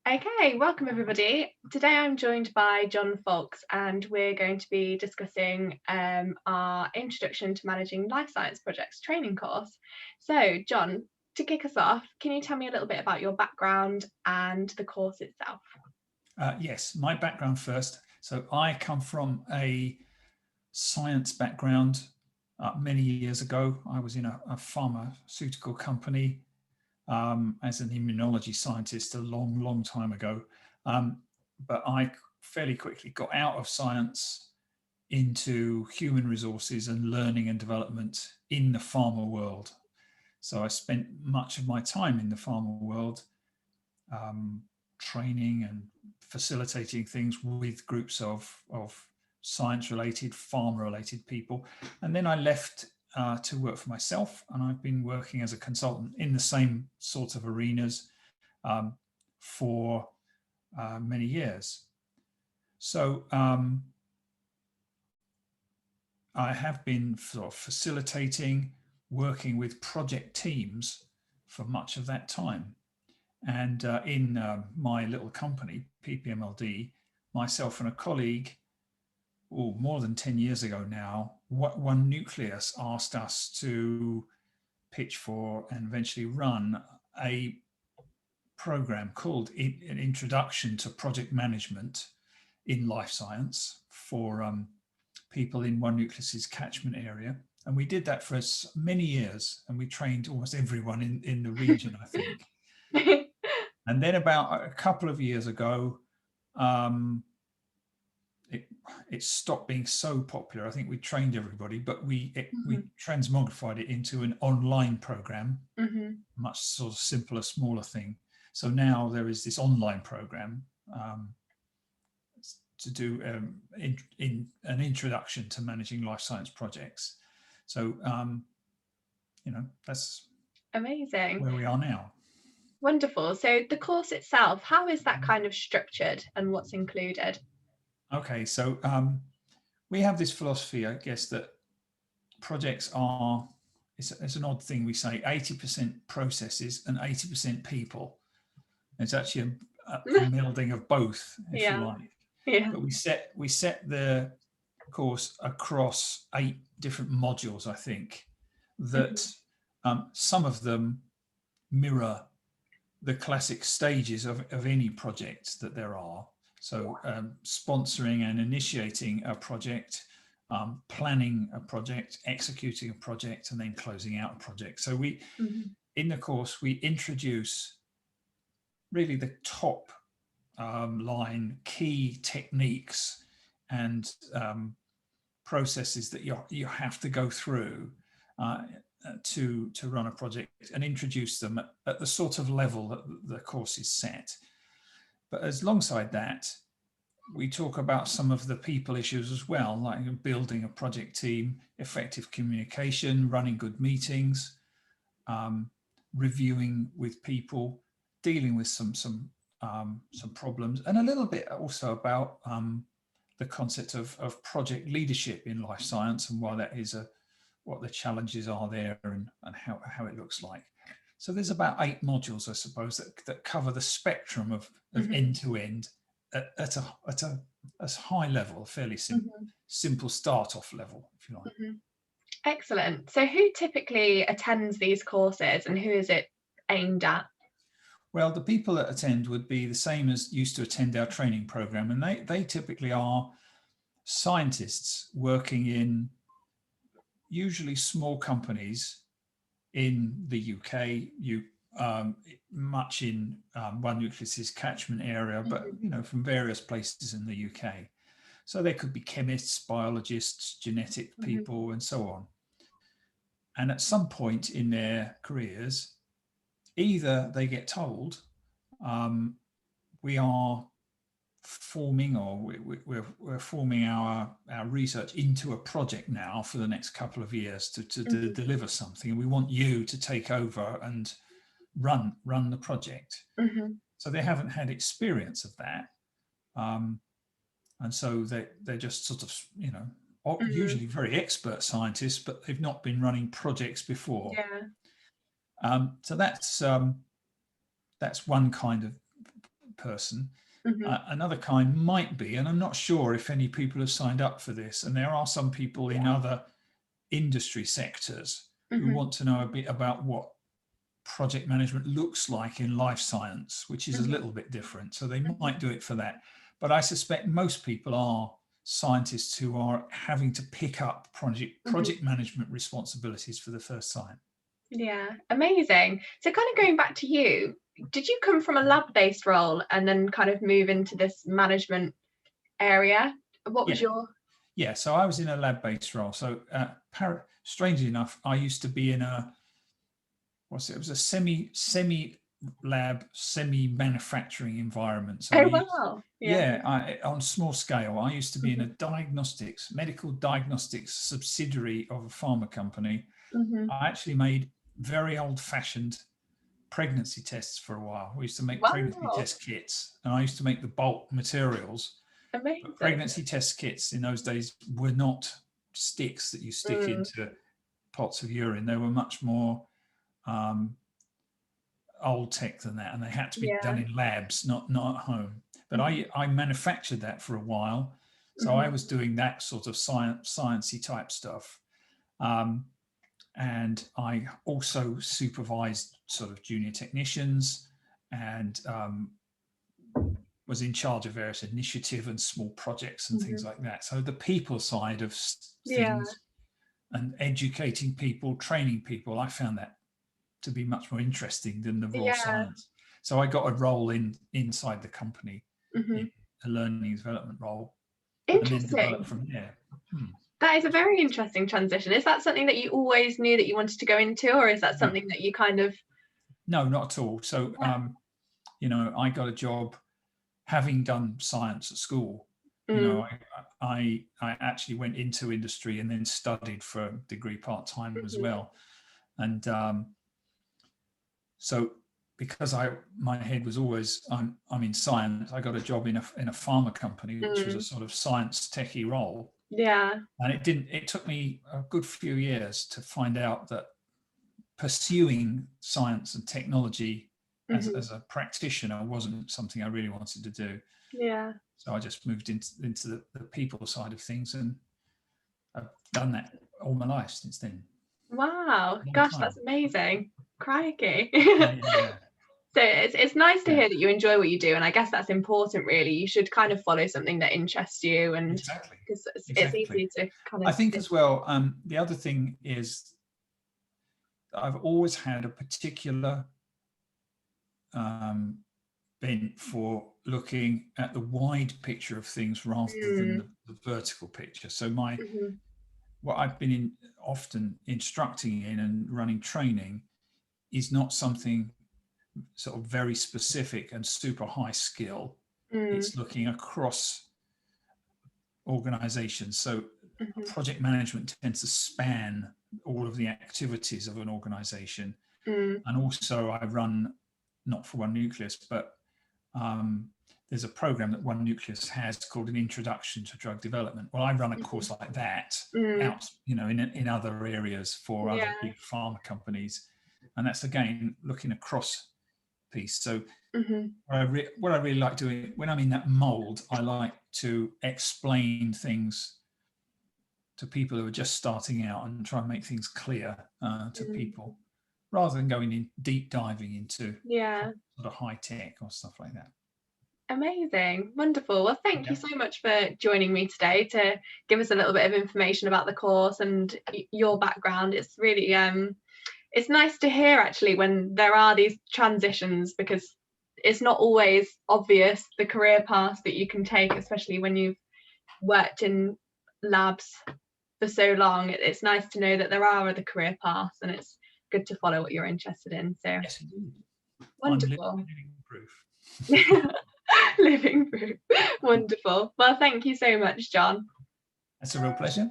Okay, welcome everybody. Today I'm joined by John Faulkes and we're going to be discussing our Introduction to Managing Life Science Projects training course. So John, to kick us off, can you tell me a little bit about your background and the course itself? Yes, my background first. So I come from a science background. Many years ago, I was in a pharmaceutical company as an immunology scientist a long, long time ago. But I fairly quickly got out of science into human resources and learning and development in the pharma world. So I spent much of my time in the pharma world um, training and facilitating things with groups of science-related, pharma-related people. And then I left to work for myself, and I've been working as a consultant in the same sort of arenas um, for many years. So I have been sort of facilitating, working with project teams for much of that time. And in my little company, PPMLD, myself and a colleague, more than 10 years ago now, One Nucleus asked us to pitch for and eventually run a program called An Introduction to Project Management in Life Science for people in One Nucleus's catchment area. And we did that for many years, and we trained almost everyone in the region, I think. And then about a couple of years ago, um, it stopped being so popular. I think we trained everybody, but we transmogrified it into an online program, much sort of simpler, smaller thing. So now there is this online program to do in an introduction to managing life science projects. So that's Amazing. where we are now. Wonderful. So the course itself, how is that kind of structured and what's included? Okay, so we have this philosophy, I guess, that projects are, it's an odd thing we say, 80% processes and 80% people. It's actually a melding of both, if you Yeah. like. Yeah. But we set the course across 8 different modules, I think, that some of them mirror the classic stages of any project that there are. So sponsoring and initiating a project, planning a project, executing a project, and then closing out a project. So in the course, we introduce really the top line key techniques and processes that you have to go through to run a project, and introduce them at the sort of level that the course is set. But alongside that, we talk about some of the people issues as well, like building a project team, effective communication, running good meetings, reviewing with people, dealing with some problems, and a little bit also about the concept of project leadership in life science and why that is what the challenges are there and how it looks like. So there's about 8 modules, I suppose, that cover the spectrum of end to end at a high level, a fairly simple start off level, if you like. Excellent. So who typically attends these courses and who is it aimed at? Well, the people that attend would be the same as used to attend our training program, and they typically are scientists working in usually small companies in the UK, much in One Nucleus's catchment area, but from various places in the UK. So there could be chemists, biologists, genetic people, and so on. And at some point in their careers, either they get told, we are forming, or we're forming our research into a project now for the next couple of years to deliver something, and we want you to take over and run the project. So they haven't had experience of that, and so they're just sort of usually very expert scientists, but they've not been running projects before. Yeah. So that's one kind of person. Mm-hmm. Another kind might be, and I'm not sure if any people have signed up for this, and there are some people in other industry sectors who Mm-hmm. want to know a bit about what project management looks like in life science, which is a little bit different. So they might do it for that. But I suspect most people are scientists who are having to pick up project management responsibilities for the first time. Yeah, amazing. So kind of going back to you, did you come from a lab-based role and then kind of move into this management area? What was your... Yeah, so I was in a lab-based role. So strangely enough, I used to be in a it was a semi lab, semi manufacturing environment. So Oh, wow. Yeah. on small scale, I used to be in a medical diagnostics subsidiary of a pharma company. Mm-hmm. I actually made very old-fashioned pregnancy tests for a while. We used to make pregnancy Wow, test kits, and I used to make the bulk materials. But amazing. pregnancy test kits in those days were not sticks that you stick into pots of urine. They were much more old tech than that, and they had to be done Yeah. in labs, not at home. But I manufactured that for a while, so I Mm-hmm. was doing that sort of sciencey type stuff, and I also supervised sort of junior technicians, and was in charge of various initiative and small projects and things like that. So the people side of Yeah. things and educating people, training people, I found that to be much more interesting than the raw Yeah. science. So I got a role inside the company Mm-hmm. in a learning and development role, and then developed Interesting. from there. That is a very interesting transition. Is that something that you always knew that you wanted to go into, or is that No, something that you kind of... no, not at all. So, I got a job having done science at school. Mm, I actually went into industry and then studied for a degree part-time as well. And so because my head was always I'm in science, I got a job in a pharma company, which was a sort of science techie role. yeah. And it took me a good few years to find out that pursuing science and technology as a practitioner wasn't something I really wanted to do. Yeah. So I just moved into the people side of things, and I've done that all my life since then. Wow. Long Gosh, time. that's amazing. Crikey. Yeah. So it's nice to Yeah, hear that you enjoy what you do, and I guess that's important. Really, you should kind of follow something that interests you, and exactly. because it's Exactly. easy to kind I of... think as well, the other thing is I've always had a particular bent for looking at the wide picture of things rather than the vertical picture. So what I've been often instructing in and running training is not something sort of very specific and super high skill. It's looking across organizations. So project management tends to span all of the activities of an organization. And also I run, not for One Nucleus, but there's a program that One Nucleus has called an Introduction to Drug Development. Well, I run a course like that out, in other areas for other Yeah. big pharma companies. And that's, again, looking across piece. So what I really like doing when I'm in that mold, I like to explain things to people who are just starting out and try and make things clear to people, rather than going in deep diving into Yeah. sort of high tech or stuff like that. Amazing. Wonderful. Well, thank you so much for joining me today to give us a little bit of information about the course and your background. It's really it's nice to hear actually when there are these transitions, because it's not always obvious the career path that you can take, especially when you've worked in labs for so long. It's nice to know that there are other career paths, and it's good to follow what you're interested in. So Yes, indeed. wonderful. I'm living proof. Living proof. Wonderful. Well, thank you so much, John. That's a real pleasure.